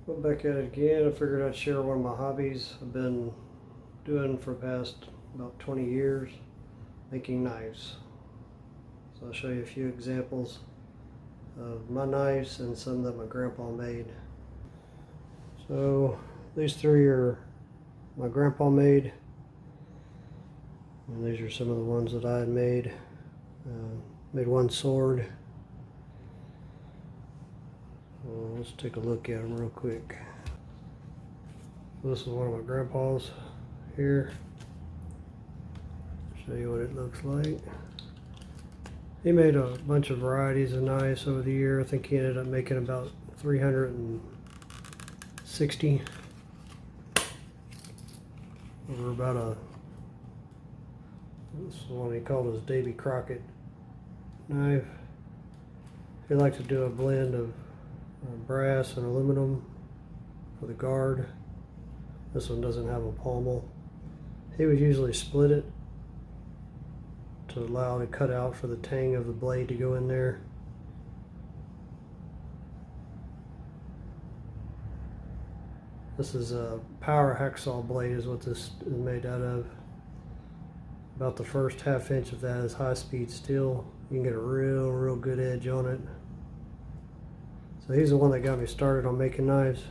Well, back at it again. I figured I'd share one of my hobbies I've been doing for the past about 20 years, making knives. So I'll show you a few examples of my knives and some that my grandpa made. So these three are my grandpa made, and these are some of the ones that I had made. Made one sword. Well, let's take a look at them real quick. This is one of my grandpa's here. Show you what it looks like. He made a bunch of varieties of knives over the year. I think he ended up making about 360 over about this is one he called his Davy Crockett knife. He liked to do a blend of brass and aluminum for the guard. This one doesn't have a pommel. He would usually split it to allow to cut out for the tang of the blade to go in there. This is a power hacksaw blade is what this is made out of. About the first half inch of that is high speed steel. You can get a real good edge on it. So he's the one that got me started on making knives.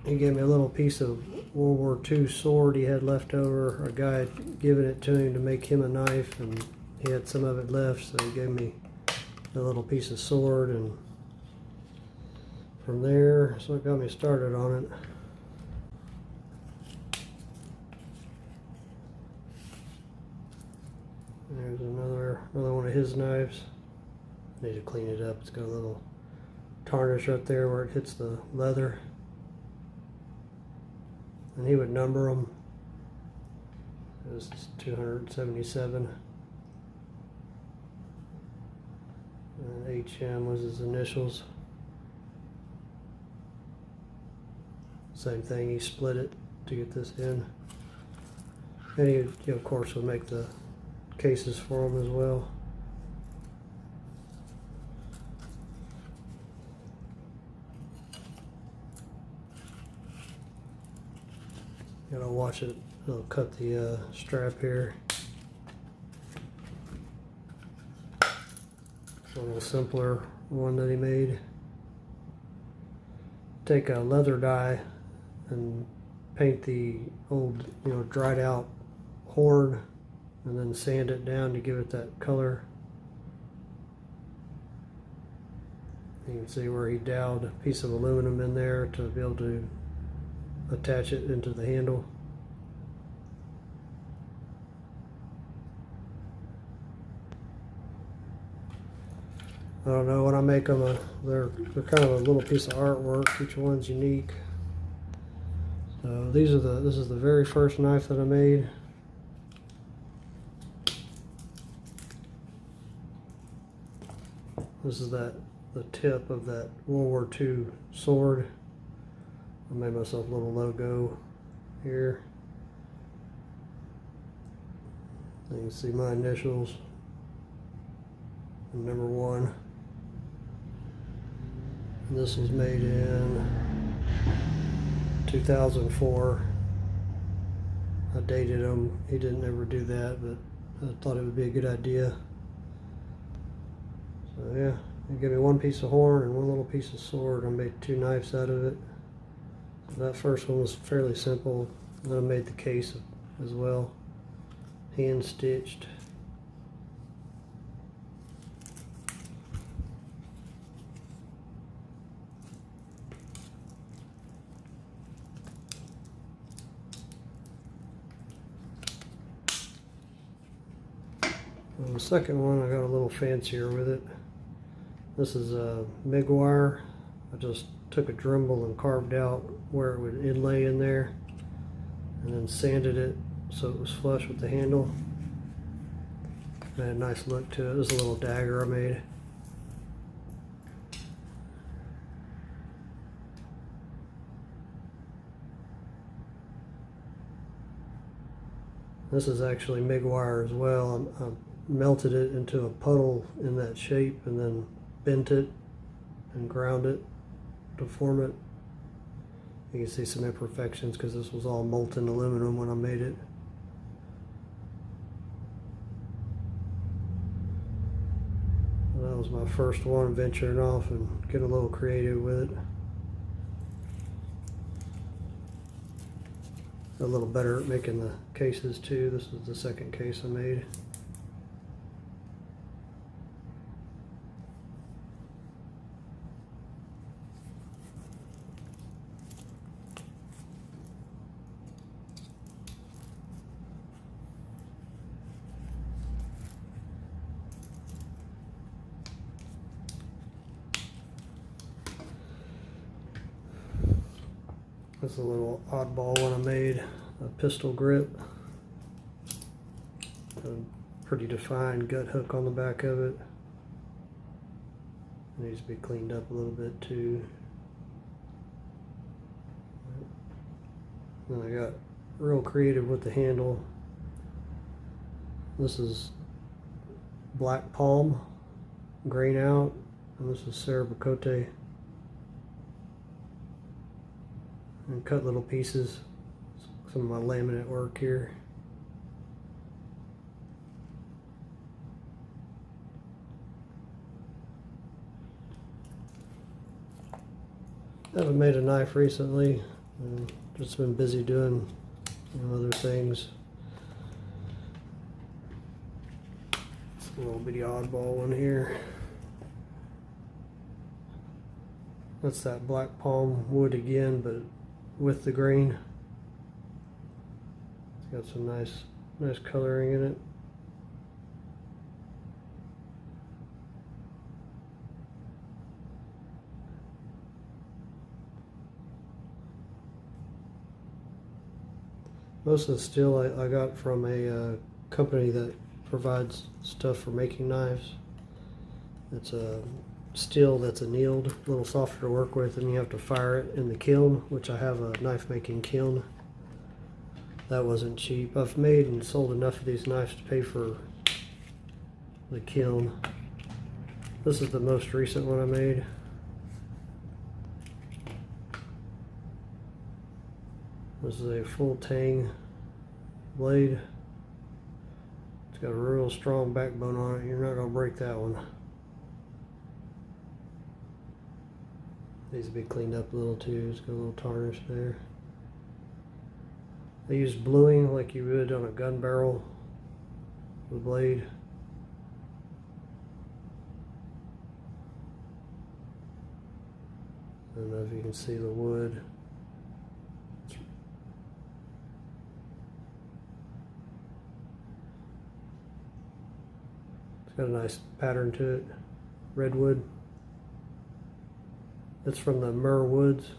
He gave me a little piece of World War II sword he had left over. A guy had given it to him to make him a knife, and he had some of it left, so he gave me a little piece of sword, and from there, so it got me started on it. There's another one of his knives. Need to clean it up. It's got a little tarnish right there where it hits the leather. And he would number them. This is 277. And HM was his initials. Same thing, he split it to get this in. And he of course would make the cases for them as well. Gotta watch it, it'll cut the strap here. A little simpler one that he made. Take a leather dye and paint the old, dried out horn, and then sand it down to give it that color. You can see where he dowed a piece of aluminum in there to be able to attach it into the handle. I don't know, when I make them, they're kind of a little piece of artwork. Each one's unique. So this is the very first knife that I made. This is the tip of that World War II sword. I made myself a little logo here. You can see my initials, and number 1. And this was made in 2004. I dated him. He didn't ever do that, but I thought it would be a good idea. So yeah, he gave me one piece of horn and one little piece of sword. I made 2 knives out of it. That first one was fairly simple. Then I made the case as well, hand stitched. And the second one, I got a little fancier with it. This is a MIG wire. I just took a Dremel and carved out where it would inlay in there, and then sanded it so it was flush with the handle. It had a nice look to it. This is a little dagger I made. This is actually MIG wire as well. I melted it into a puddle in that shape and then bent it and ground it to form it. You can see some imperfections because this was all molten aluminum when I made it. That was my first one, venturing off and getting a little creative with it. A little better at making the cases too. This is the second case I made. That's a little oddball one I made, a pistol grip. A pretty defined gut hook on the back of it. Needs to be cleaned up a little bit too. Then I got real creative with the handle. This is black palm, grain out, and this is cerabacote. And cut little pieces, some of my laminate work here. I haven't made a knife recently. Just been busy doing other things. It's a little bitty oddball one here. That's that black palm wood again, but with the grain. It's got some nice coloring in it. Most of the steel I got from a company that provides stuff for making knives. It's a steel that's annealed, a little softer to work with, and you have to fire it in the kiln, which I have a knife making kiln. That wasn't cheap. I've made and sold enough of these knives to pay for the kiln. This is the most recent one I made. This is a full tang blade. It's got a real strong backbone on it. You're not going to break that one. Needs to be cleaned up a little too. It's got a little tarnish there. I use bluing like you would on a gun barrel with a blade. I don't know if you can see the wood. It's got a nice pattern to it. Redwood. It's from the Myrrh Woods.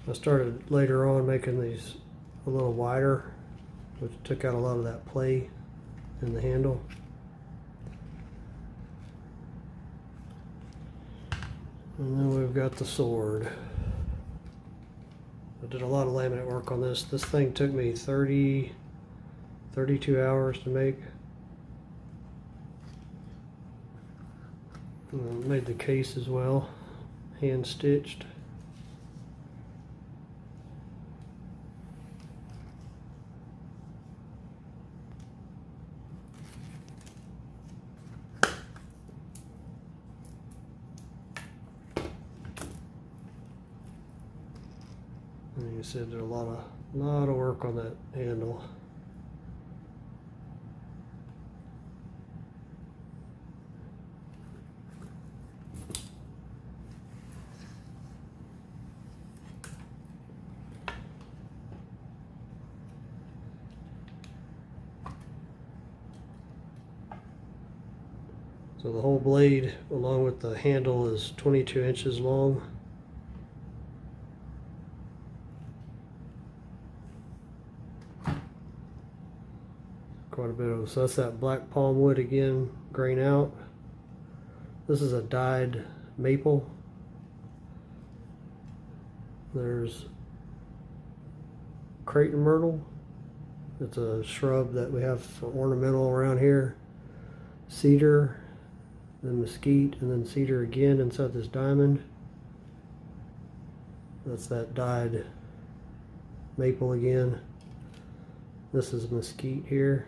I started later on making these a little wider, which took out a lot of that play in the handle. And then we've got the sword. I did a lot of laminate work on this. This thing took me 32 hours to make. And I made the case as well, hand stitched. And you said there's a lot of work on that handle. So the whole blade, along with the handle, is 22 inches long. Quite a bit of, so that's that black palm wood again, grain out. This is a dyed maple. There's Creighton myrtle. It's a shrub that we have for ornamental around here. Cedar, then mesquite, and then cedar again inside this diamond. That's that dyed maple again. This is mesquite here.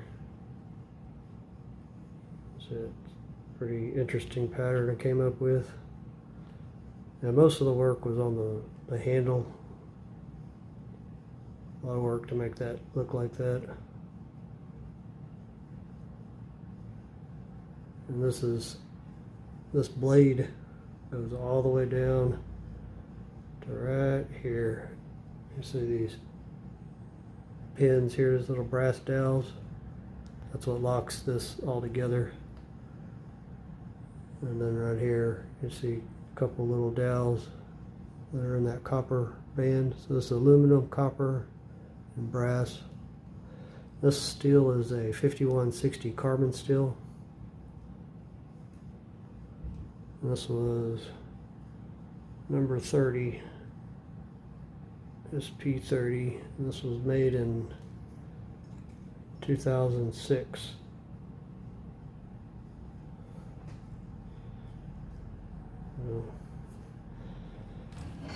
So it's a pretty interesting pattern I came up with. And most of the work was on the handle. A lot of work to make that look like that. And this blade goes all the way down to right here. You see these pins here, these little brass dowels. That's what locks this all together. And then right here you see a couple little dowels that are in that copper band. So this is aluminum, copper, and brass. This steel is a 5160 carbon steel. And this was number 30. SP30. And this was made in 2006.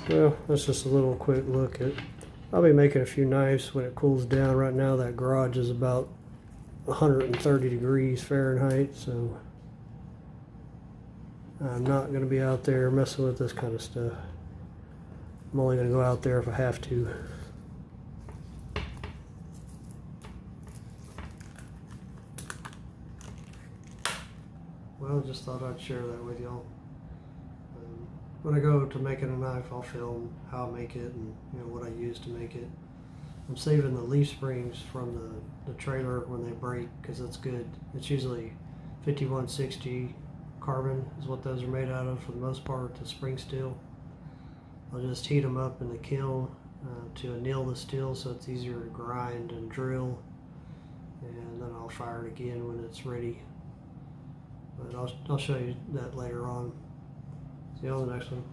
Well, that's just a little quick look at. I'll be making a few knives when it cools down. Right now that garage is about 130 degrees Fahrenheit, so I'm not going to be out there messing with this kind of stuff. I'm only going to go out there if I have to. Well, just thought I'd share that with y'all. When I go to making a knife, I'll film how I make it and what I use to make it. I'm saving the leaf springs from the trailer when they break because that's good. It's usually 5160 carbon is what those are made out of for the most part, the spring steel. I'll just heat them up in the kiln to anneal the steel so it's easier to grind and drill, and then I'll fire it again when it's ready. But I'll show you that later on. See you on the next one.